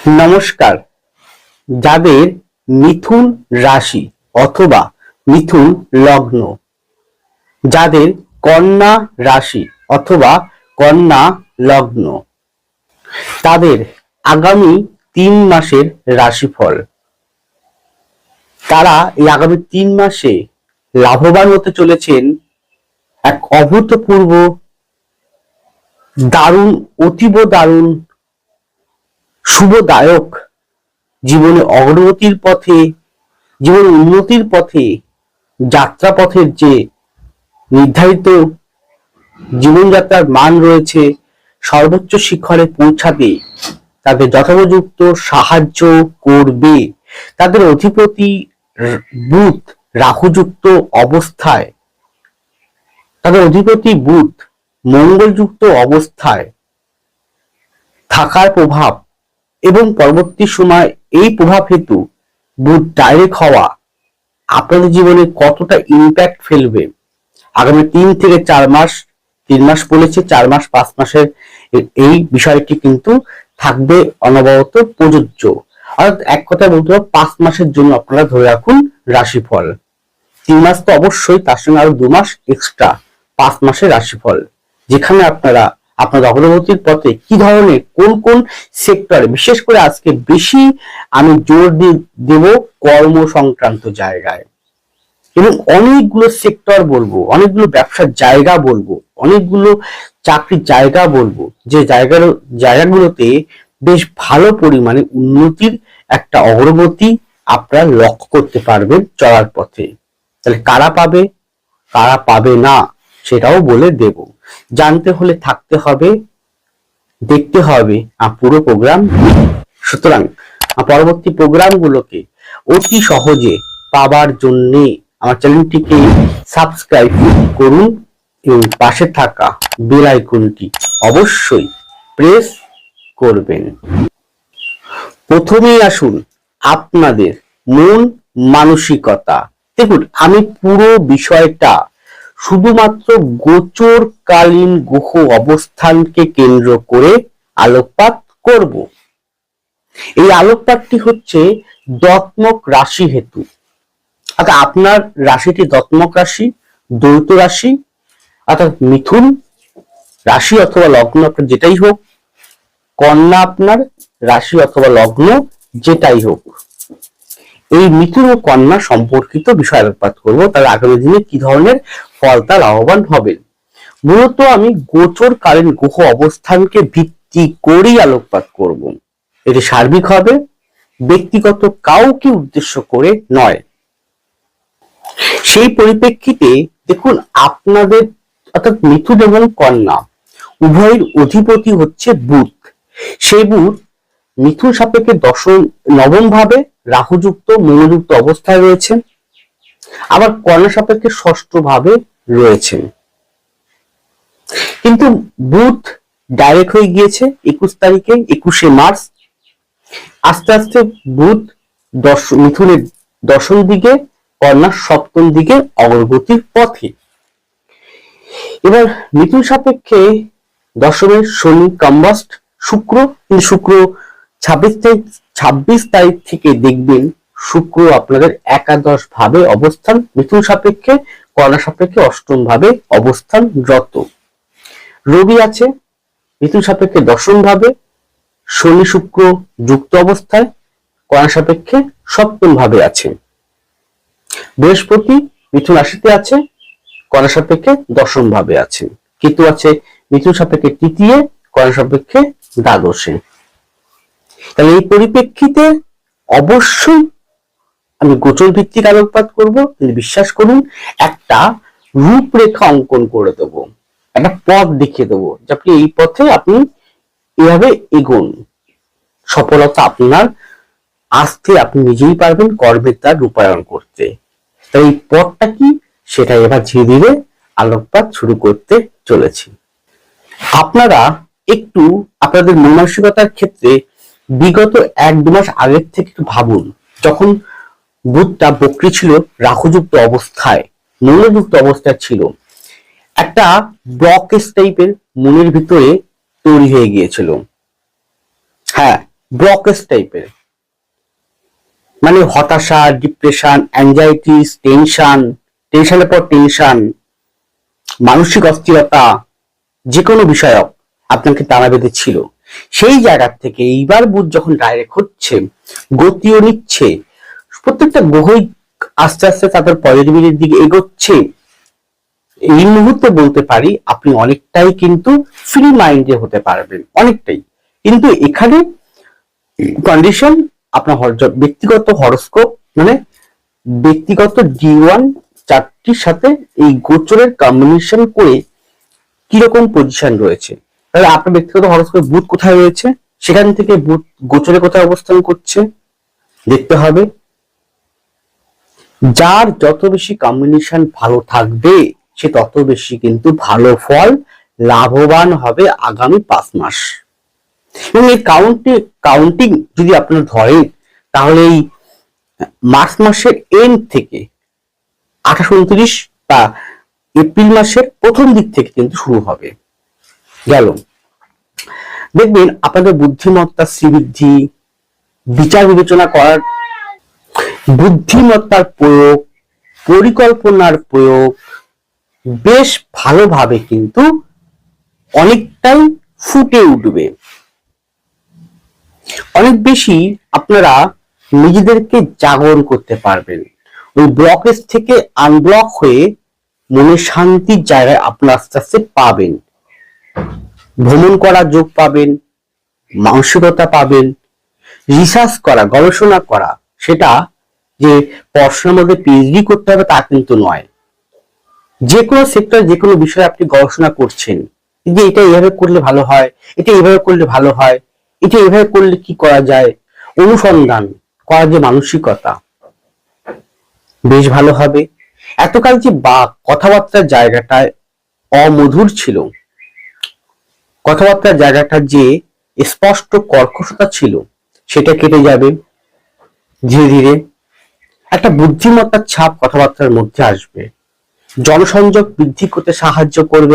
নমস্কার। যাদের মিথুন রাশি অথবা মিথুন লগ্ন, যাদের কন্যা রাশি অথবা কন্যা লগ্ন, তাদের আগামী 3 মাসের রাশিফল। তারা এই আগামী 3 মাসে লাভবান হতে চলেছেন। এক অভূতপূর্ব দারুণ, অতীব দারুণ, শুভদায়ক জীবনে অগ্রগতির পথে, জীবন উন্নতির পথে, যাত্রাপথের যে নির্ধারিত জীবনযাত্রার মান রয়েছে সর্বোচ্চ শিখরে পৌঁছাতে তাদের যথোপযুক্ত সাহায্য করবে। তাদের অধিপতি বুধ রাহুযুক্ত অবস্থায়, তাদের অধিপতি বুধ মঙ্গলযুক্ত অবস্থায় থাকার প্রভাব এবং পরবর্তী সময় এই প্রভাব হেতু বুধ ডাইরেক্ট হওয়া আপনাদের জীবনে কতটা ইম্প্যাক্ট ফেলবে আগামী 3 থেকে 4 মাস, 3 মাস বলেছে, 4 মাস 5 মাসের এই বিষয়টি কিন্তু থাকবে অনবরত প্রযোজ্য। অর্থাৎ এক কথায় বলতে হবে 5 মাসের জন্য আপনারা ধরে রাখুন রাশিফল। 3 মাস তো অবশ্যই, তার সঙ্গে আরো 2 মাস এক্সট্রা 5 মাসের রাশিফল, যেখানে আপনারা আপনার অগ্রগতির পথে কি ধরনের কোন কোন সেক্টরে, বিশেষ করে আজকে বেশি আমি জোর দেব কর্ম সংক্রান্ত জায়গায়, এবং অনেকগুলো সেক্টর বলবো, অনেকগুলো ব্যবসার জায়গা বলবো, অনেকগুলো চাকরির জায়গা বলবো, যে জায়গাগুলোতে বেশ ভালো পরিমাণে উন্নতির একটা অগ্রগতি আপনারা লক্ষ্য করতে পারবেন চলার পথে। তাহলে কারা পাবে কারা পাবে না সেটাও বলে দেব। জানতে হলে থাকতে হবে, দেখতে হবে পুরো প্রোগ্রাম। সুতরাং পরবর্তী প্রোগ্রামগুলোকে অতি সহজে পাবার জন্য আমার চ্যানেলটিকে সাবস্ক্রাইব করুন এবং পাশে থাকা বেল আইকনটি অবশ্যই প্রেস করবেন। প্রথমেই আসুন আপনাদের মন মানসিকতা। দেখুন, আমি পুরো বিষয়টা শুধুমাত্র গোচরকালীন গ্রহ অবস্থানকে কেন্দ্র করে আলোকপাত করব। এই আলোকপাতটি হচ্ছে দত্মক রাশি হেতু। অর্থাৎ আপনার রাশিটি দত্মক রাশি, দ্বৈত রাশি, অর্থাৎ মিথুন রাশি অথবা লগ্ন আপনার যেটাই হোক, কন্যা আপনার রাশি অথবা লগ্ন যেটাই হোক, এই মিথুন ও কন্যা সম্পর্কিত বিষয় আলোকপাত করব। তার আগামী দিনে কি ধরনের ফল তা লাভবান হবেন। মূলত আমি গোচরকালীন গ্রহ অবস্থানকে ভিত্তি করেই আলোকপাত করব। এটি সার্বিক হবে, ব্যক্তিগত কাউকে উদ্দেশ্য করে নয়। সেই পরিপ্রেক্ষিতে দেখুন, আপনাদের অর্থাৎ মিথুন এবং কন্যা উভয়ের অধিপতি হচ্ছে বুধ। সেই বুধ মিথুন সাপেক্ষে নবম ভাবে রাহুযুক্ত মঙ্গলযুক্ত অবস্থায় রয়েছেন, আবার কন্যা সাপেক্ষে 6ষ্ঠ ভাবে রয়েছেন। কিন্তু বুধ ডাইরেক্ট হয়ে গিয়েছে 21 তারিখে, 21শে মার্চ। আস্তে আস্তে বুধ মিথুনের দশম দিকে, কন্যার সপ্তম দিকে অগ্রগতির পথে। এবার মিথুন সাপেক্ষে দশমের শনি কম্বাস্ট, শুক্র, কিন্তু শুক্র 26 তারিখ থেকে দেখবেন শুক্র আপনাদের একাদশ ভাবে অবস্থান, মিথুন সাপেক্ষে, কন্যা সাপেক্ষে 8ম ভাবে অবস্থানরত। রবি আছে মিথুন সাপেক্ষে 10ম ভাবে, শনি শুক্র যুক্ত অবস্থায়, কন্যা সাপেক্ষে 7ম ভাবে আছে। বৃহস্পতি মিথুন রাশিতে আছে, কন্যা সাপেক্ষে 10ম ভাবে আছে। কেতু আছে মিথুন সাপেক্ষে 3য়, কন্যা সাপেক্ষে দ্বাদশে। তাহলে এই পরিপ্রেক্ষিতে অবশ্যই আমি গোচর ভিত্তিক আলোকপাত করব, কিন্তু বিশ্বাস করুন একটা রূপরেখা অঙ্কন করে দেবো, একটা পথ দেখিয়ে দেবো যে আপনি এই পথে আপনি এভাবে এগোন। সফলতা আপনার আসতে আপনি নিজেই পারবেন কর্মের দ্বার রূপায়ণ করতে। তাই এই পথটা কি সেটা এবার ধীরে ধীরে আলোকপাত শুরু করতে চলেছি। আপনারা একটু আপনাদের মন মানসিকতার ক্ষেত্রে বিগত 1-2 মাস আগের থেকে একটু ভাবুন, যখন বুধটা বক্রী ছিল, রাহুযুক্ত অবস্থায়, মঙ্গলযুক্ত অবস্থায় ছিল, একটা ব্লকেজ টাইপের মনের ভিতরে তৈরি হয়ে গিয়েছিল। হ্যাঁ, ব্লকেজ টাইপের, মানে হতাশা, ডিপ্রেশন, অ্যাংজাইটি, টেনশনের পর টেনশন, মানসিক অস্থিরতা, যে কোনো বিষয়ক আপনাকে তাড়া বেঁধেছিল, সেই জায়গা থেকে এইবার বুধ যখন ডাইরেক্ট হচ্ছে, গতিও নিচ্ছে, প্রত্যেকটা গ্রহই আস্তে আস্তে তাদের পজিটিভিটির দিকে এগোচ্ছে, এই মুহূর্তে বলতে পারি আপনি অনেকটাই কিন্তু ফ্রি মাইন্ডে হতে পারবেন, অনেকটাই। কিন্তু এখানে কন্ডিশন আপনার ব্যক্তিগত হরোস্কোপ, মানে ব্যক্তিগত D1 চারটির সাথে এই গোচরের কম্বিনেশন করে কিরকম পজিশন রয়েছে, তাহলে আপনার ব্যক্তিগত হরোস্কোপে বুধ কোথায় রয়েছে, সেখান থেকে বুধ গোচরে কোথায় অবস্থান করছে দেখতে হবে। যার যত বেশি কম্বিনেশন ভালো থাকবে সে তত বেশি কিন্তু ভালো ফল লাভবান হবে আগামী 5 মাস। এবং এই কাউন্টিং যদি আপনারা ধরেন, তাহলে এই মার্চ মাসের এন্ড থেকে 28-29 বা এপ্রিল মাসের প্রথম দিক থেকে কিন্তু শুরু হবে। গেল, দেখবেন আপনাদের বুদ্ধিমত্তা শ্রীবৃদ্ধি, বিচার বিবেচনা করার বুদ্ধিমত্তার প্রয়োগ, পরিকল্পনার প্রয়োগ বেশ ভালোভাবে কিন্তু অনেকটাই ফুটে উঠবে। অনেক বেশি আপনারা নিজেদেরকে জাগরণ করতে পারবেন। ওই ব্লকেজ থেকে আনব্লক হয়ে মনে শান্তির জায়গায় আপনারা আস্তে আস্তে পাবেন। ভ্রমণ করার যোগ পাবেন, মানসিকতা পাবেন, রিসার্চ করা, গবেষণা করা, সেটা যে পড়াশোনার মধ্যে পিএইচডি করতে হবে তা কিন্তু নয়। যে কোনো সেক্টর, যে কোনো বিষয়ে আপনি গবেষণা করছেন, যে এটা এইভাবে করলে ভালো হয়, এটা এইভাবে করলে ভালো হয়, এটা এইভাবে করলে কি করা যায়, অনুসন্ধান করার যে মানসিকতা বেশ ভালো হবে। এতকাল যে বা কথাবার্তার জায়গাটায় অমধুর ছিল, কথাবার্তার জায়গাটা যে স্পষ্ট কর্কশতা ছিল, সেটা কেটে যাবে ধীরে ধীরে। একটা বুদ্ধিমত্তার ছাপ কথাবার্তার মধ্যে আসবে, জনসংযোগ বৃদ্ধি করতে সাহায্য করবে,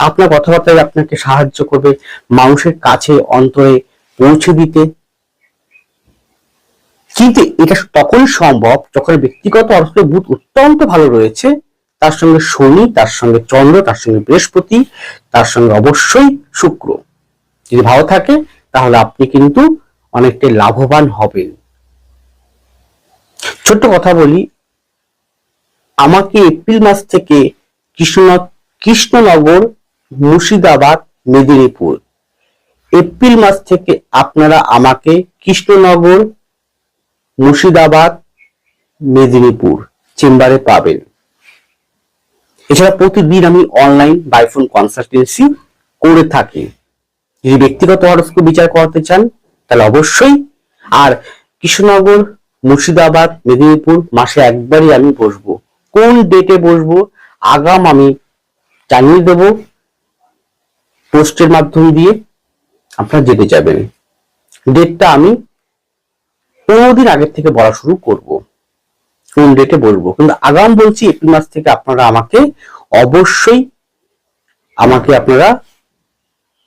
আপনার কথাবার্তায় আপনাকে সাহায্য করবে মানুষের কাছে অন্তরে পৌঁছে দিতে। কিন্তু এটা তখনই সম্ভব যখন ব্যক্তিগত অর্থে বুধ অত্যন্ত ভালো রয়েছে, তার সঙ্গে শনি, তার সঙ্গে চন্দ্র, তার সঙ্গে বৃহস্পতি, তার সঙ্গে অবশ্যই শুক্র যদি ভালো থাকে, তাহলে আপনি কিন্তু অনেকটাই লাভবান হবেন। ছোট্ট কথা বলি, আমাকে এপ্রিল মাস থেকে কৃষ্ণনগর, মুর্শিদাবাদ, মেদিনীপুর, এপ্রিল মাস থেকে আপনারা আমাকে কৃষ্ণনগর, মুর্শিদাবাদ, মেদিনীপুর চেম্বারে পাবেন। এছাড়া প্রতিদিন আমি অনলাইন বাই ফোন কনসালটেন্সি করে থাকি। যদি ব্যক্তিগত হরস্কোপ বিচার করাতে চান তাহলে অবশ্যই। আর কৃষ্ণনগর, মুর্শিদাবাদ, মেদিনীপুর মাসে একবারই আমি বসবো। কোন ডেটে বসবো আগাম আমি জানিয়ে দেব পোস্টের মাধ্যম দিয়ে, আপনারা জেনে যাবেন। ডেটটা আমি 15 দিন আগের থেকে বলা শুরু করব, কোন ডেটে বলবো। কিন্তু আগাম বলছি, এপ্রিল মাস থেকে আপনারা আমাকে অবশ্যই আপনারা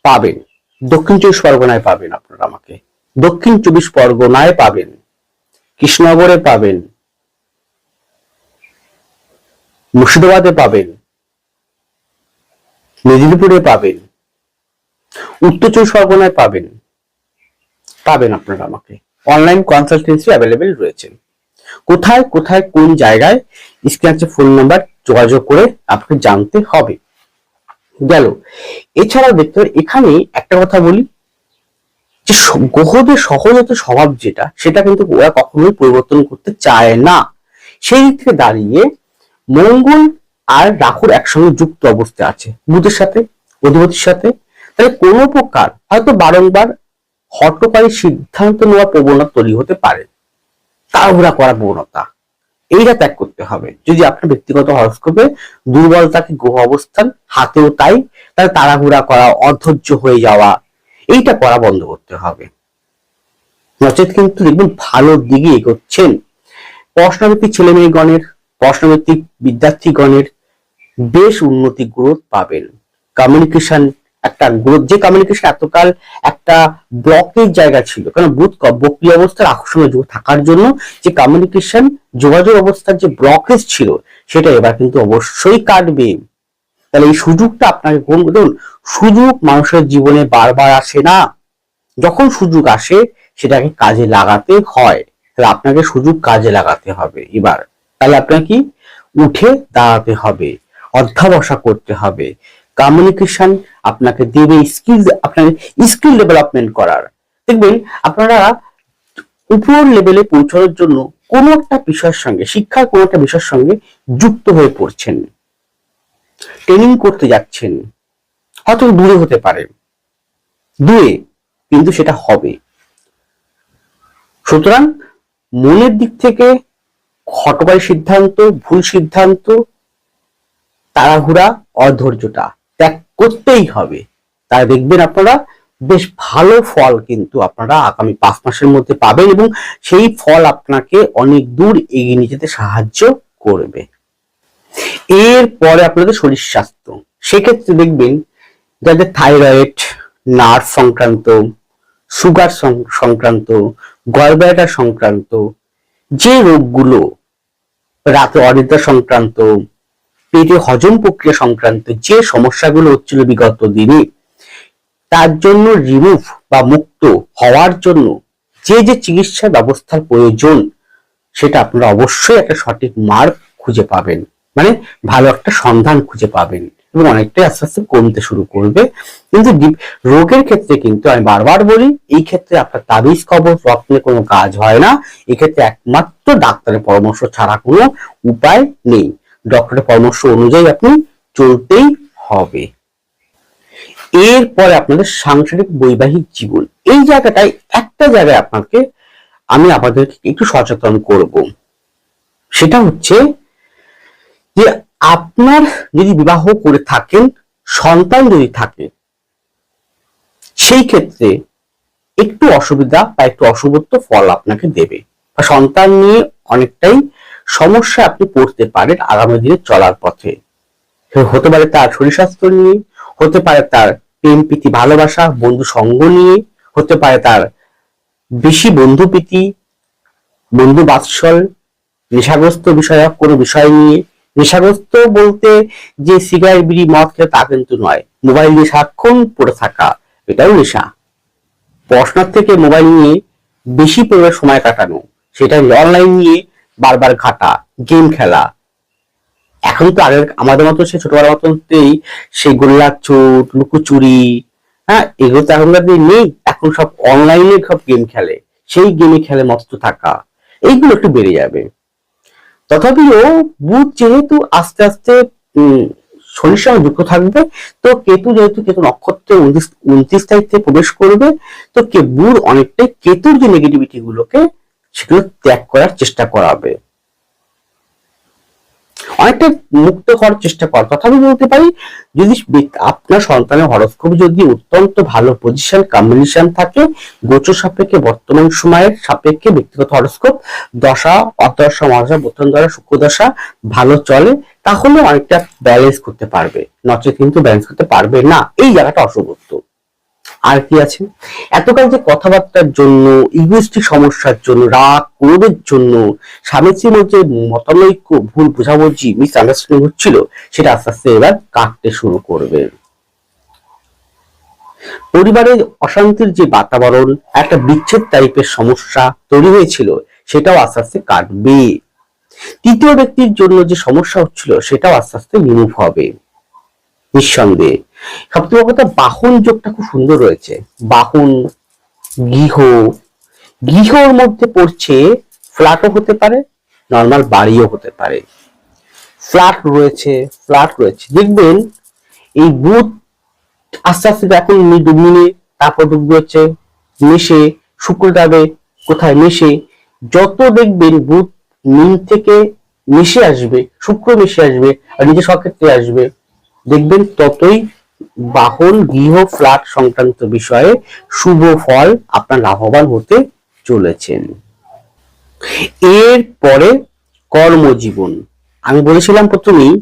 পাবেন। দক্ষিণ 24 পরগনায় পাবেন, আপনারা আমাকে দক্ষিণ 24 পরগনায় পাবেন, কৃষ্ণনগরে পাবেন, মুর্শিদাবাদে পাবেন, মেদিনীপুরে পাবেন, উত্তর 24 পরগনায় পাবেন আপনারা আমাকে। অনলাইন কনসালটেন্সি অ্যাভেলেবেল রয়েছে। কোথায় কোথায় কোন জায়গায় স্ক্রিনে ফোন নাম্বার যোগাযোগ করে আপনাকে জানতে হবে। গেল, এছাড়াও দেখতে হবে এখানে একটা কথা বলি, যে গ্রহদের সহজাত স্বভাব যেটা, সেটা কিন্তু ওরা কখনোই পরিবর্তন করতে চায় না। সেই দিক থেকে দাঁড়িয়ে মঙ্গল আর রাহুর একসঙ্গে যুক্ত অবস্থায় আছে বুধের সাথে, অধিপতির সাথে, তাহলে কোনো প্রকার হয়তো বারংবার হঠকারী সিদ্ধান্ত নেওয়ার প্রবণতা তৈরি হতে পারে, তাড়াহুড়া করার প্রবণতা, এইটা ত্যাগ করতে হবে। যদি আপনার ব্যক্তিগত হরস্কোপে দুর্বল থাকে গ্রহ অবস্থান, হাতেও তাই, তাহলে তাড়াহুড়া করা, অধৈর্য হয়ে যাওয়া, এইটা করা বন্ধ করতে হবে। নচেত কিন্তু দেখবেন ভালো দিকে এগোচ্ছেন। পড়াশোনাভিত্তিক ছেলে মেয়েগণের, পড়াশোনাভিত্তিক বিদ্যার্থীগণের বেশ উন্নতি গ্রোথ পাবেন। কমিউনিকেশন একটা গ্রোথ, যে কমিউনিকেশন এতকাল একটা ব্লকের জায়গা ছিল, কারণ বুধ বক্রী অবস্থার আকর্ষণীয় যোগ থাকার জন্য যে কমিউনিকেশন যোগাযোগ অবস্থার যে ব্লকেজ ছিল সেটা এবার কিন্তু অবশ্যই কাটবে। তাহলে এই সুযোগটা আপনাকে কোন, দেখুন সুযোগ মানুষের জীবনে বারবার আসে না, যখন সুযোগ আসে সেটাকে কাজে লাগাতে হয়। তাহলে আপনাকে সুযোগ কাজে লাগাতে হবে এবার। তাহলে আপনাকে কি উঠে দাঁড়াতে হবে, অধ্যবসা করতে হবে, কমিউনিকেশন আপনাকে দেবে স্কিল, আপনার স্কিল ডেভেলপমেন্ট করার। দেখবেন আপনারা উপর লেভেলে পৌঁছানোর জন্য কোনো একটা বিষয়ের সঙ্গে, শিক্ষার কোনো একটা বিষয়ের সঙ্গে যুক্ত হয়ে পড়ছেন, ট্রেনিং করতে যাচ্ছেন, হয়তো দূরে হতে পারে, দূরে, কিন্তু সেটা হবে। সুতরাং মনের দিক থেকে হঠকারী সিদ্ধান্ত, ভুল সিদ্ধান্ত, তাড়াহুড়া, অধৈর্যটা ত্যাগ করতেই হবে। তাই দেখবেন আপনারা বেশ ভালো ফল কিন্তু আপনারা আগামী 5 মাসের মধ্যে পাবেন, এবং সেই ফল আপনাকে অনেক দূর এগিয়ে নিয়ে যেতে সাহায্য করবে। এরপরে আপনাদের শরীর স্বাস্থ্য, সেক্ষেত্রে দেখবেন যাদের থাইরয়েড, নার্ভ সংক্রান্ত, সুগার সংক্রান্ত, গলব্লাডার সংক্রান্ত যে রোগগুলো, রাতে অনিদ্রা সংক্রান্ত, পেটে হজম প্রক্রিয়া সংক্রান্ত যে সমস্যাগুলো হচ্ছিল বিগত দিনে, তার জন্য রিমুভ বা মুক্ত হওয়ার জন্য যে যে চিকিৎসা ব্যবস্থার প্রয়োজন, সেটা আপনারা অবশ্যই একটা সঠিক মার্গ খুঁজে পাবেন, মানে ভালো একটা সন্ধান খুঁজে পাবেন, এবং অনেকটাই আস্তে আস্তে কমতে শুরু করবে। কিন্তু রোগের ক্ষেত্রে কিন্তু আমি বারবার বলি, এই ক্ষেত্রে আপনার তাবিজ কবজ রত্নে কোনো কাজ হয় না। এক্ষেত্রে একমাত্র ডাক্তারের পরামর্শ ছাড়া কোনো উপায় নেই, ডক্টরের পরামর্শ অনুযায়ী আপনি চলতেই হবে। এরপরে আপনাদের সাংসারিক বৈবাহিক জীবন, এই জায়গাটায় একটা জায়গায় আপনাকে আমি আপনাদেরকে একটু সচেতন করব। সেটা হচ্ছে যে আপনার যদি বিবাহ করে থাকেন, সন্তান যদি থাকে, সেই ক্ষেত্রে একটু অসুবিধা বা একটু অশুভত্ব ফল আপনাকে দেবে, বা সন্তান নিয়ে অনেকটাই সমস্যা আপনি পড়তে পারেন আগামী দিনে চলার পথে। হতে পারে তার শরীর স্বাস্থ্য নিয়ে, হতে পারে তার প্রেম প্রীতি ভালোবাসা বন্ধু সঙ্গ নিয়ে, হতে পারে তার বেশি বন্ধু প্রীতি, বন্ধু বাৎসল, নেশাগ্রস্ত বিষয়ক কোনো বিষয় নিয়ে। নেশাগ্রস্ত বলতে যে সিগারেট বিড়ি মদ খেয়ে তা কিন্তু নয়, মোবাইল নিয়ে সারাক্ষণ পড়ে থাকা, এটাও নেশা। পড়াশোনার থেকে মোবাইল নিয়ে বেশি পরিমাণে সময় কাটানো, সেটা অনলাইন নিয়ে বারবার ঘাটা, গেম খেলা। এখন তো আগের আমাদের মতো সে ছোটবেলার মতোই সেই গোল্লার চোট, লুকোচুরি, হ্যাঁ, এগুলো তো এখনকার দিনে নেই। এখন সব অনলাইনে সব গেম খেলে, সেই গেমে খেলে মস্ত থাকা, এইগুলো একটু বেড়ে যাবে। তথাপিও বুধ যেহেতু আস্তে আস্তে শনির সঙ্গে যুক্ত থাকবে, তো কেতু যেহেতু কেতু নক্ষত্রে 29 তারিখে প্রবেশ করবে, তো বুধ অনেকটাই কেতুর যে নেগেটিভিটি গুলোকে সেগুলো ত্যাগ করার চেষ্টা করাবে, অনেকটা মুক্ত করার চেষ্টা কর। তথাপি বলতে পারি, যদি আপনার সন্তানের হরস্কোপ যদি অত্যন্ত ভালো পজিশন কম্বিনেশন থাকে, গোচর সাপেক্ষে বর্তমান সময়ের সাপেক্ষে ব্যক্তিগত হরস্কোপ দশা, অদশা, মহাদশা, বোধন দশা, শুক্র দশা ভালো চলে, তাহলে অনেকটা ব্যালেন্স করতে পারবে, নচেত কিন্তু ব্যালেন্স করতে পারবে না। এই জায়গাটা অশুভত্ব। আর কি আছে, এতকাল যে কথাবার্তার জন্য, ইগোইস্টিক সমস্যার জন্য, রাগ ক্রোধের জন্য স্বামী স্ত্রীর মধ্যে মতানৈক্য, ভুল বোঝাবুঝি, মিস আন্ডারস্ট্যান্ডিং হচ্ছিল, সেটা আস্তে আস্তে এবার কাটতে শুরু করবে। পরিবারের অশান্তির যে বাতাবরণ, একটা বিচ্ছেদ টাইপের সমস্যা তৈরি হয়েছিল, সেটাও আস্তে আস্তে কাটবে। তৃতীয় ব্যক্তির জন্য যে সমস্যা হচ্ছিল, সেটাও আস্তে আস্তে রিমুভ হবে নিঃসন্দেহে। সবথেকে বড় কথা, বাহন যোগটা খুব সুন্দর রয়েছে। বাহন, গৃহ, গৃহর মধ্যে পড়ছে ফ্ল্যাটও হতে পারে, নর্মাল বাড়িও হতে পারে। ফ্ল্যাট রয়েছে, ফ্ল্যাট রয়েছে, দেখবেন এই বুধ আস্তে আস্তে এখন মিনে, তারপর ঢুকবে হচ্ছে মেষে, শুক্র যাবে কোথায় মেষে। যত দেখবেন বুধ মিন থেকে মেষে আসবে, শুক্র মেষে আসবে, আর নিজের স্বক্ষেত্রে আসবে, দেখবেন ততই বাহন, গৃহ, ফ্ল্যাট সংক্রান্ত বিষয়ে শুভ ফল আপনার লাভবান হতে চলেছেন। এরপরে কর্মজীবন, আমি বলেছিলাম প্রথমেই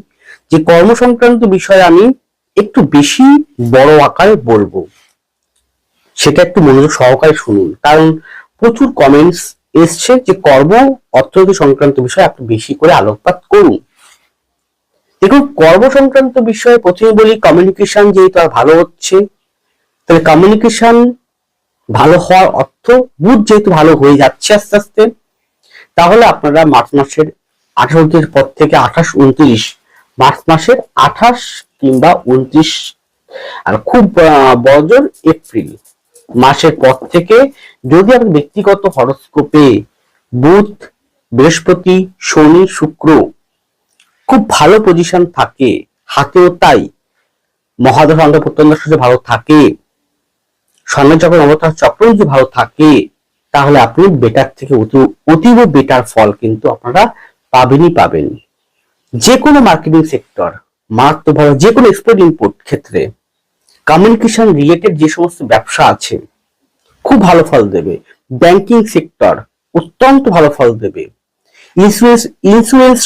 যে কর্ম সংক্রান্ত বিষয়ে আমি একটু বেশি বড় আকারে বলবো, সেটা একটু মনোযোগ সহকারে শুনুন, কারণ প্রচুর কমেন্টস এসছে যে কর্ম অর্থনীতি সংক্রান্ত বিষয়ে আপনি বেশি করে আলোকপাত করুন। দেখুন, কর্ম সংক্রান্ত বিষয়ে প্রথমে বলি, কমিউনিকেশন যেহেতু আর ভালো হচ্ছে, তাহলে কমিউনিকেশন ভালো হওয়ার অর্থ বুধ যেহেতু ভালো হয়ে যাচ্ছে আস্তে আস্তে, তাহলে আপনারা মার্চ মাসের 28 পর থেকে 28-29, মার্চ মাসের 28 কিংবা 29, আর খুব বড়জোর এপ্রিল মাসের পর থেকে যদি আপনার ব্যক্তিগত হরোস্কোপে বুধ, বৃহস্পতি, শনি, শুক্র খুব ভালো পজিশন থাকে, হাতেও তাই, মহাদশ অঙ্গ প্রত্যঙ্গের সাথে ভালো থাকে, স্বর্ণ যখন অবতার চক্র যদি ভালো থাকে, তাহলে আপনি বেটার থেকে অতীব বেটার ফল কিন্তু আপনারা পাবেনই পাবেন। যে কোনো মার্কেটিং সেক্টর মারাত্মক ভালো, যে কোনো এক্সপোর্ট ইম্পোর্ট ক্ষেত্রে কমিউনিকেশন রিলেটেড যে সমস্ত ব্যবসা আছে খুব ভালো ফল দেবে। ব্যাংকিং সেক্টর অত্যন্ত ভালো ফল দেবে। ইন্স্যুরেন্স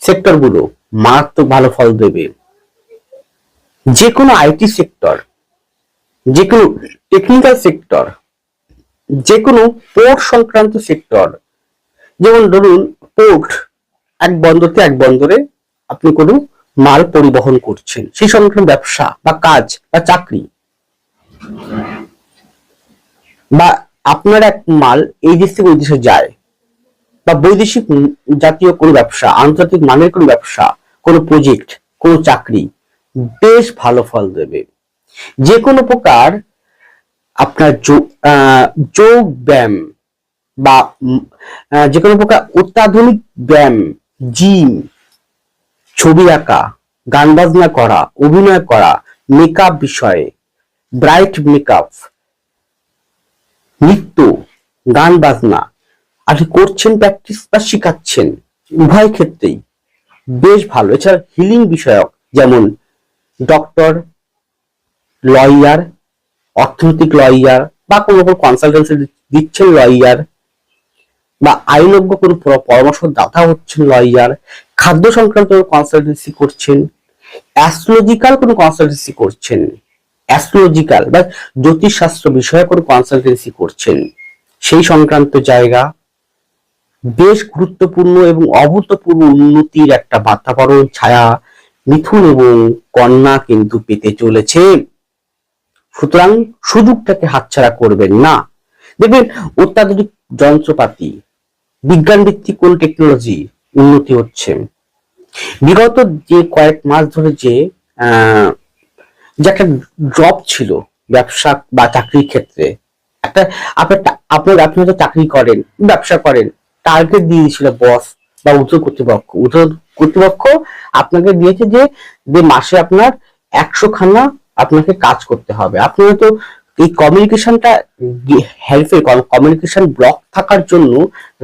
সেক্টর গুলো মারাত্মক ভালো ফল দেবে। যে কোনো আইটি সেক্টর, যে কোনো টেকনিক্যাল সেক্টর, যে কোনো পোর্ট সংক্রান্ত সেক্টর, যেমন ধরুন পোর্ট, এক বন্দর থেকে এক বন্দরে আপনি কোনো মাল পরিবহন করছেন, সেই সংক্রান্ত ব্যবসা বা কাজ বা চাকরি, বা আপনার এক মাল এই দেশ থেকে ওই দেশে যায়, বা বৈদেশিক জাতীয় কোনো ব্যবসা, আন্তর্জাতিক মানের কোনো ব্যবসা, কোনো প্রজেক্ট, কোনো চাকরি বেশ ভালো ফল দেবে। যে কোনো প্রকার আপনার যোগ ব্যায়াম বা যে কোনো প্রকার অত্যাধুনিক ব্যায়াম, জিম, ছবি আঁকা, গান বাজনা করা, অভিনয় করা, মেকআপ বিষয়ে, ব্রাইট মেকআপ, নৃত্য, গান বাজনা আপনি করছেন, প্র্যাকটিস বা শিখাচ্ছেন, উভয় ক্ষেত্রেই বেশ ভালো। এছাড়া হিলিং বিষয়ক, যেমন ডক্টর, লয়ার, অর্থনৈতিক লয়ার, বা কোনো কনসালটেন্সি দিচ্ছেন লয়ার, বা আইনজ্ঞ কোনো পরামর্শদাতা হচ্ছেন লয়ার, খাদ্য সংক্রান্ত কনসালটেন্সি করছেন, অ্যাস্ট্রোলজিক্যাল কোনো কনসালটেন্সি করছেন, অ্যাস্ট্রোলজিক্যাল বা জ্যোতিষশাস্ত্র বিষয়ে কোনো কনসালটেন্সি করছেন, সেই সংক্রান্ত জায়গা বেশ গুরুত্বপূর্ণ এবং অভূতপূর্ব উন্নতির একটা বাতাবরণ ছায়া মিথুন এবং কন্যা কিন্তু পেতে চলেছে। সুতরাং সুযোগটাকে হাতছাড়া করবেন না। দেখবেন অত্যাধুনিক যন্ত্রপাতি, বিজ্ঞান ভিত্তিক কোন টেকনোলজি উন্নতি হচ্ছে। বিগত যে কয়েক মাস ধরে যে একটা ড্রপ ছিল ব্যবসা বা চাকরির ক্ষেত্রে, একটা আপনি হয়তো চাকরি করেন, ব্যবসা করেন, টার্গেট দিয়ে দিয়েছিল বস বা কর্তৃপক্ষ আপনাকে দিয়েছে যে মাসে আপনার 100 খানা আপনাকে কাজ করতে হবে। আপনি হয়তো এই কমিউনিকেশনটা কমিউনিকেশন ব্লক থাকার জন্য,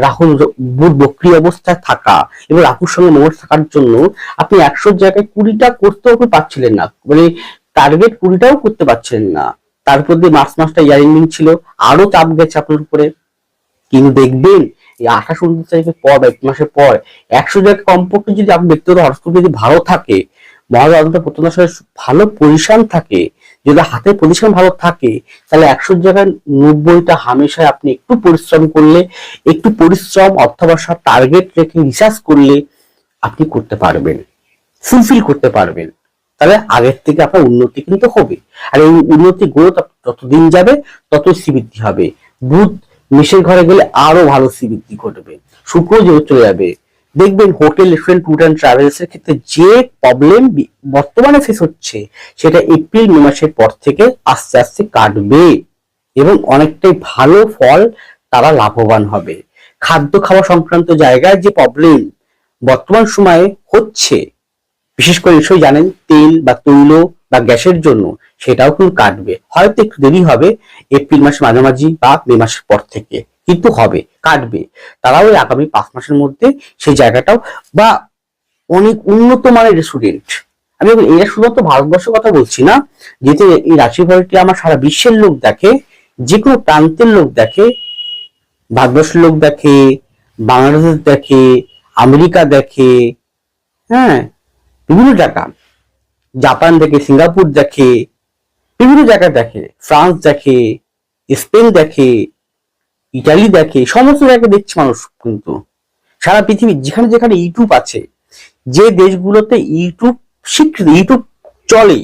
রাহুল বুধ বক্রী অবস্থায় থাকা এবং রাহুর সঙ্গে মঙ্গল থাকার জন্য আপনি 100 জায়গায় 20টা করতেও পারছিলেন না, মানে টার্গেট 20টাও করতে পারছিলেন না। তারপর দিয়ে মার্চ মাসটা ইয়ার এন্ডিং ছিল, আরো চাপ গেছে আপনার উপরে। কিন্তু দেখবেন এই 28-29 তারিখের পর বা 1 মাসের পর 100 জায়গায় কমপক্ষে যদি আপনি ব্যক্তিগত হরস্কোপ যদি ভালো থাকে, মহাদশ প্রত্যন্ত ভালো পজিশন থাকে, যদি হাতের পজিশন ভালো থাকে, তাহলে 100 জায়গায় 90টা হামেশায় আপনি একটু পরিশ্রম করলে, একটু পরিশ্রম অথবা টার্গেট রেখে রিসার্চ করলে আপনি করতে পারবেন, ফুলফিল করতে পারবেন। তাহলে আগের থেকে আপনার উন্নতি কিন্তু হবে। আর এই উন্নতি গ্রোথ যতদিন যাবে ততই শ্রীবৃদ্ধি হবে। বুধ মেষের ঘরে গেলে আরো ভালো শ্রীবৃদ্ধি ঘটবে। শুক্র যেহেতু চলে যাবে, দেখবেন hotel, restaurant, tour and travels এর ক্ষেত্রে যে প্রবলেম বর্তমানে ফেস হচ্ছে, সেটা এপ্রিল মে মাসের পর থেকে আস্তে আস্তে কাটবে এবং অনেকটাই ভালো ফল তারা লাভবান হবে। খাদ্য খাওয়া সংক্রান্ত জায়গায় যে প্রবলেম বর্তমান সময়ে হচ্ছে, বিশেষ করে নিশ্চয়ই জানেন তেল বা তৈল বা গ্যাসের জন্য, সেটাও কিন্তু কাটবে। হয়তো একটু দেরি হবে, এপ্রিল মাসের মাঝামাঝি বা মে মাসের পর থেকে, কিন্তু হবে, কাটবে। তারাও ওই আগামী 5 মাসের মধ্যে সেই জায়গাটাও, বা অনেক উন্নত মানের রেস্টুরেন্ট, আমি এটা শুধুমাত্র ভারতবর্ষের কথা বলছি না, যেহেতু এই রাশিফলটি আমার সারা বিশ্বের লোক দেখে, যে কোনো প্রান্তের লোক দেখে, ভারতবর্ষের লোক দেখে, বাংলাদেশ দেখে, আমেরিকা দেখে, হ্যাঁ, বিভিন্ন জায়গা, জাপান দেখে, সিঙ্গাপুর দেখে, বিভিন্ন জায়গায় দেখে, ফ্রান্স দেখে, স্পেন দেখে, ইটালি দেখে, সমস্ত জায়গায় দেখছে মানুষ। কিন্তু সারা পৃথিবী যেখানে যেখানে ইউটিউব আছে, যে দেশগুলোতে ইউটিউব স্বীকৃতি, ইউটিউব চলে,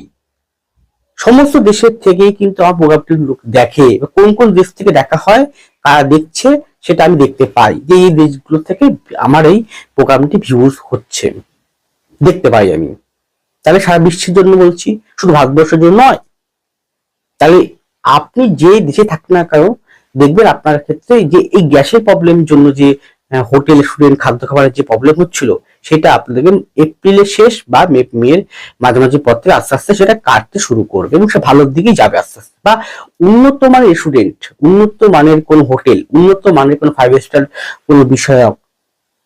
সমস্ত দেশের থেকেই কিন্তু আমার প্রোগ্রামটি লোক দেখে। কোন কোন দেশ থেকে দেখা হয়, কারা দেখছে, সেটা আমি দেখতে পাই যে এই দেশগুলো থেকে আমার এই প্রোগ্রামটি ভিউজ হচ্ছে, দেখতে পাই আমি। তাহলে সারা বিশ্বের জন্য বলছি, শুধু ভারতবর্ষের জন্য নয়। তাহলে আপনি যে দেশে থাকেন না কেন, দেখবেন আপনার ক্ষেত্রে যে এই গ্যাসের প্রবলেমের জন্য যে হোটেল স্টুডেন্ট খাদ্য খাবারের যে প্রবলেম হচ্ছিল, সেটা আপনি দেখবেন এপ্রিলের শেষ বা মের মাঝামাঝি পর থেকে আস্তে আস্তে সেটা কাটতে শুরু করবে এবং সে ভালোর দিকেই যাবে আস্তে আস্তে। বা উন্নত মানের স্টুডেন্ট, উন্নত মানের কোন হোটেল, উন্নত মানের কোন 5 স্টার কোন বিষয়ক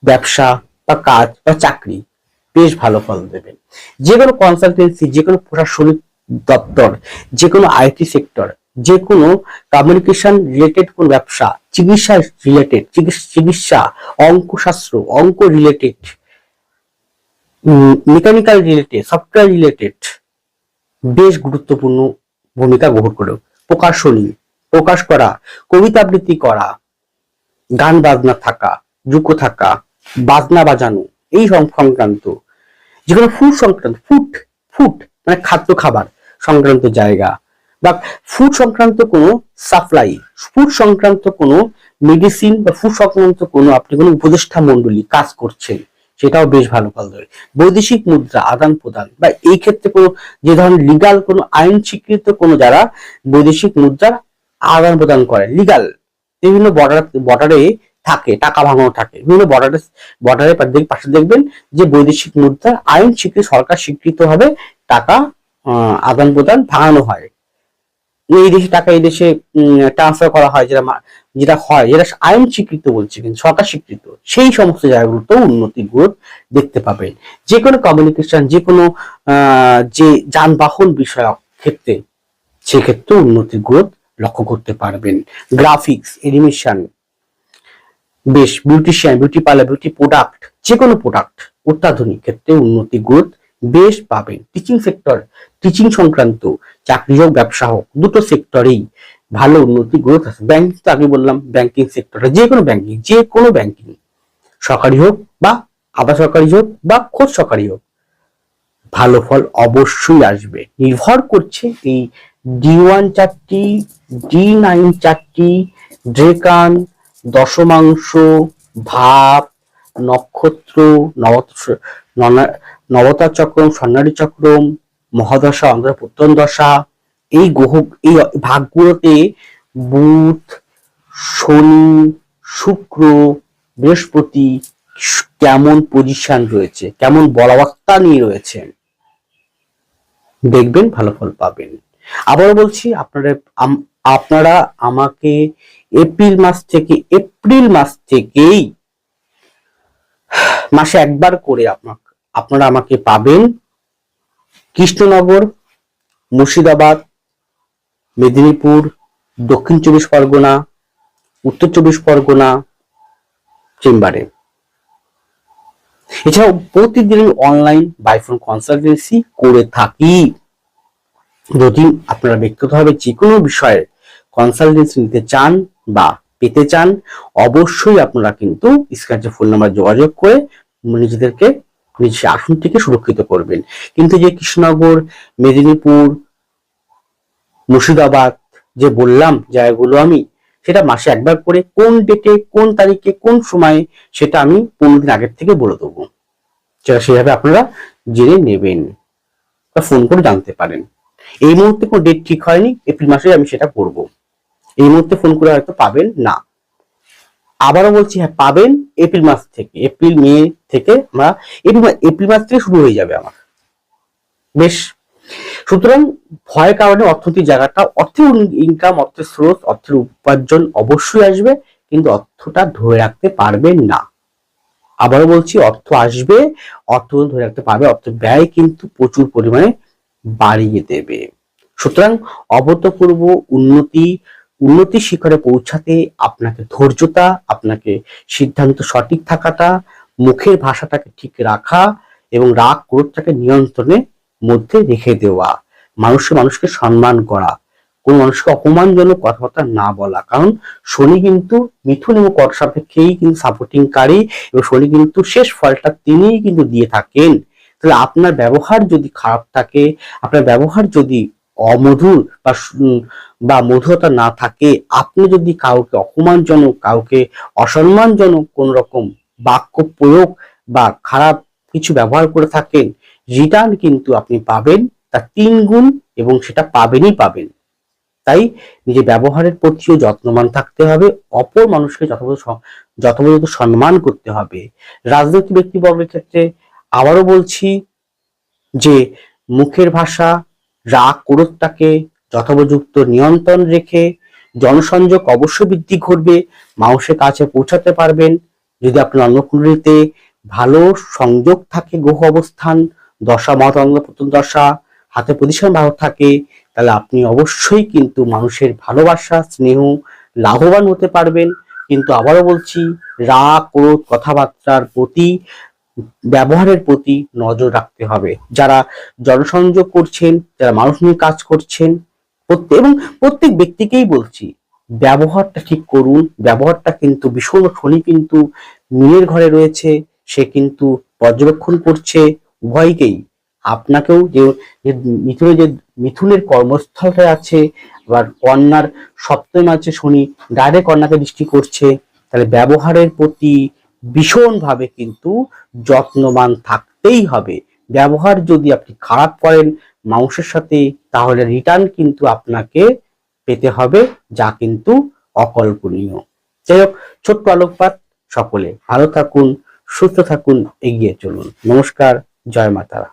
ব্যবসা বা কাজ বা চাকরি বেশ ভালো ফল দেবে। যে কোনো কনসালটেন্সি, যে কোনো প্রশাসনিক দপ্তর, যে কোনো আইটি সেক্টর, যে কোনো কমিউনিকেশন রিলেটেড কোন ব্যবসা, চিকিৎসা রিলেটেড, চিকিৎসা, অঙ্কশাস্ত্র, অঙ্ক related, mechanical related, software related বেশ গুরুত্বপূর্ণ ভূমিকা গ্রহণ করে। প্রকাশনী, প্রকাশ করা, কবিতা আবৃত্তি করা, গান বাজনা থাকা, যোগ্য থাকা, বাজনা বাজানো, এই সংক্রান্ত যে কোনো ফুড সংক্রান্ত, ফুড মানে খাদ্য খাবার সংক্রান্ত জায়গা, বা ফুড সংক্রান্ত কোনো সাপ্লাই, ফুড সংক্রান্ত কোনো মেডিসিন বা ফুড সংক্রান্ত কোনো আপনি কোনো উপদেষ্টা মন্ডলী কাজ করছেন, সেটাও বেশ ভালো ফল দেবে। বৈদেশিক মুদ্রা আদান প্রদান, বা এই ক্ষেত্রে কোনো যে ধরনের লিগাল কোনো আইন স্বীকৃত কোনো যারা বৈদেশিক মুদ্রার আদান প্রদান করে, লিগাল বিভিন্ন বর্ডারে থাকে, টাকা ভাঙানো থাকে বিভিন্ন বর্ডারের পাশে দেখবেন যে বৈদেশিক মুদ্রা আইন স্বীকৃত, সরকার স্বীকৃত ভাবে টাকা আদান প্রদান ভাঙানো হয়। এই দেশে টাকা এই দেশে ট্রান্সফার করা হয়, যেটা হয়, যেটা আইন স্বীকৃত বলছে কিন্তু সরকার স্বীকৃত, সেই সমস্ত জায়গাগুলোতে উন্নতি গ্রোথ দেখতে পাবেন। যে কোনো কমিউনিকেশন, যে কোনো যে যানবাহন বিষয়ক ক্ষেত্রে, সেক্ষেত্রে উন্নতি গ্রোথ লক্ষ্য করতে পারবেন। গ্রাফিক্স, এনিমেশন, বেশ beautician, beauty parlour, beauty product, যে কোনো প্রোডাক্ট অত্যাধুনিক ক্ষেত্রে উন্নতি গ্রোথ বেশ পাবেন। টিচিং সেক্টর, টিচিং সংক্রান্ত চাকরি হোক ব্যবসা হোক, দুটো সেক্টরেই ভালো উন্নতি গ্রোথ আছে। ব্যাংকিং তো আগে বললাম, ব্যাংকিং সেক্টরে যে কোনো ব্যাংকিং সরকারি হোক বা আধা সরকারি হোক বা খোদ সরকারি হোক, ভালো ফল অবশ্যই আসবে। নির্ভর করছে এই D1 চারটি, D9 চারটি, ড্রেকান, দশমাংশ, ভাব, নক্ষত্র, নবতা চক্রম, স্বর্ণালী চক্রম, মহাদশা, অন্তর্পত্তন দশা, এই গ্রহ, এই ভাগগুলোতে বুধ, শনি, শুক্র, বৃহস্পতি কেমন পজিশন রয়েছে, কেমন বলাবস্তা নিয়ে রয়েছে, দেখবেন ভালো ফল পাবেন। আবারও বলছি, আপনারা আমাকে এপ্রিল মাস থেকেই মাসে একবার করে আপনারা আমাকে পাবেন কৃষ্ণনগর, মুর্শিদাবাদ, মেদিনীপুর, দক্ষিণ 24 পরগনা, উত্তর 24 পরগনা চেম্বারে। এছাড়াও প্রতিদিন অনলাইন বাই ফোন কনসালটেন্সি করে থাকি। যদি আপনারা ব্যক্তিগতভাবে যে কোনো বিষয়ে কনসালটেন্সি নিতে চান বা পেতে চান, অবশ্যই আপনারা কিন্তু স্ক্রিনে ফোন নাম্বার যোগাযোগ করে নিজেদেরকে নিজের আসন থেকে সুরক্ষিত করবেন। কিন্তু যে কৃষ্ণনগর, মেদিনীপুর, মুর্শিদাবাদ যে বললাম জায়গাগুলো, আমি সেটা মাসে একবার করে কোন ডেটে, কোন তারিখে, কোন সময়ে, সেটা আমি 15 দিন আগের থেকে বলে দেবো, সেটা সেভাবে আপনারা জেনে নেবেন বা ফোন করে জানতে পারেন। এই মুহূর্তে কোনো ডেট ঠিক হয়নি, এপ্রিল মাসে আমি সেটা করব, এই মুহূর্তে ফোন করে হয়তো পাবেন না। আবারও বলছি, হ্যাঁ পাবেন এপ্রিল মাস থেকে, এপ্রিল মে থেকে আমরা এপ্রিল মাস থেকে শুরু হয়ে যাবে আমার। বেশ, সুতরাং ভয়ের কারণে অর্থনৈতিক জায়গাটা, অর্থের ইনকাম, অর্থের স্রোত, অর্থের উপার্জন অবশ্যই আসবে, কিন্তু অর্থটা ধরে রাখতে পারবেন না। আবারও বলছি, অর্থ আসবে, অর্থ ধরে রাখতে পারবে, অর্থ ব্যয় কিন্তু প্রচুর পরিমাণে বাড়িয়ে দেবে। সুতরাং অভূতপূর্ব উন্নতি শিখরে পৌঁছাতে আপনাকে ধৈর্যতা, আপনাকে সিদ্ধান্ত সঠিক থাকাটা, মুখের ভাষাটাকে ঠিক রাখা এবং রাগ ক্রোধটাকে নিয়ন্ত্রণে মধ্যে রেখে দেওয়া, মানুষকে সম্মান করা, কোন মানুষকে অপমানজনক কথাবার্তা না বলা। কারণ শনি কিন্তু মিথুন এবং কর্কট সাপেক্ষেই কিন্তু সাপোর্টিংকারী, এবং শনি কিন্তু শেষ ফলটা তিনিই কিন্তু দিয়ে থাকেন। তাহলে আপনার ব্যবহার যদি খারাপ থাকে, আপনার ব্যবহার যদি অমধুর বা মধুরতা না থাকে, আপনি যদি কাউকে অপমানজনক, কাউকে অসম্মানজনক কোন রকম বাক্য প্রয়োগ বা খারাপ কিছু ব্যবহার করে থাকেন, রিটার্ন কিন্তু আপনি পাবেন তার 3 গুণ, এবং সেটা পাবেনই পাবেন। তাই নিজের ব্যবহারের প্রতিও যত্নবান থাকতে হবে, অপর মানুষকে যথোপযুক্ত সম্মান করতে হবে। রাজনৈতিক ব্যক্তিবর্গের ক্ষেত্রে আবারও বলছি যে মুখের ভাষা, রাগ ক্রোধটাকে যথোপযুক্ত নিয়ন্ত্রণ রেখে জনসংযোগ অবশ্যই বৃদ্ধি ঘটবে, মানুষের কাছে পৌঁছাতে পারবেন। যদি আপনার জন্মকুণ্ডলিতে ভালো সংযোগ থাকে, গ্রহ অবস্থান, দশা মহাতঙ্গ দশা, হাতে পজিশন ভালো থাকে, তাহলে আপনি অবশ্যই কিন্তু মানুষের ভালোবাসা, স্নেহ লাভবান হতে পারবেন। কিন্তু আবারও বলছি, রাগ ক্রোধ কথাবার্তার প্রতি, ব্যবহারের প্রতি নজর রাখতে হবে। যারা জনসংযোগ করছেন, যারা মানুষ নিয়ে কাজ করছেন, এবং প্রত্যেক ব্যক্তিকেই বলছি, ব্যবহারটা ঠিক করুন। ব্যবহারটা কিন্তু ভীষণ, শনি কিন্তু মীনের ঘরে রয়েছে, সে কিন্তু পর্যবেক্ষণ করছে উভয়কেই, আপনাকেও, যে মিথুনের কর্মস্থলটা আছে, আবার কন্যার সপ্তম আছে শনি, ডাইরেক্ট কন্যাকে দৃষ্টি করছে। তাহলে ব্যবহারের প্রতি ভীষণভাবে কিন্তু যত্নবান থাকতেই হবে। ব্যবহার যদি আপনি খারাপ করেন মানুষের সাথে, তাহলে রিটার্ন কিন্তু আপনাকে পেতে হবে, যা কিন্তু অকল্পনীয়। যাই হোক, ছোট্ট আলোকপাত। সকলে ভালো থাকুন, সুস্থ থাকুন, এগিয়ে চলুন। নমস্কার, জয় মা তারা।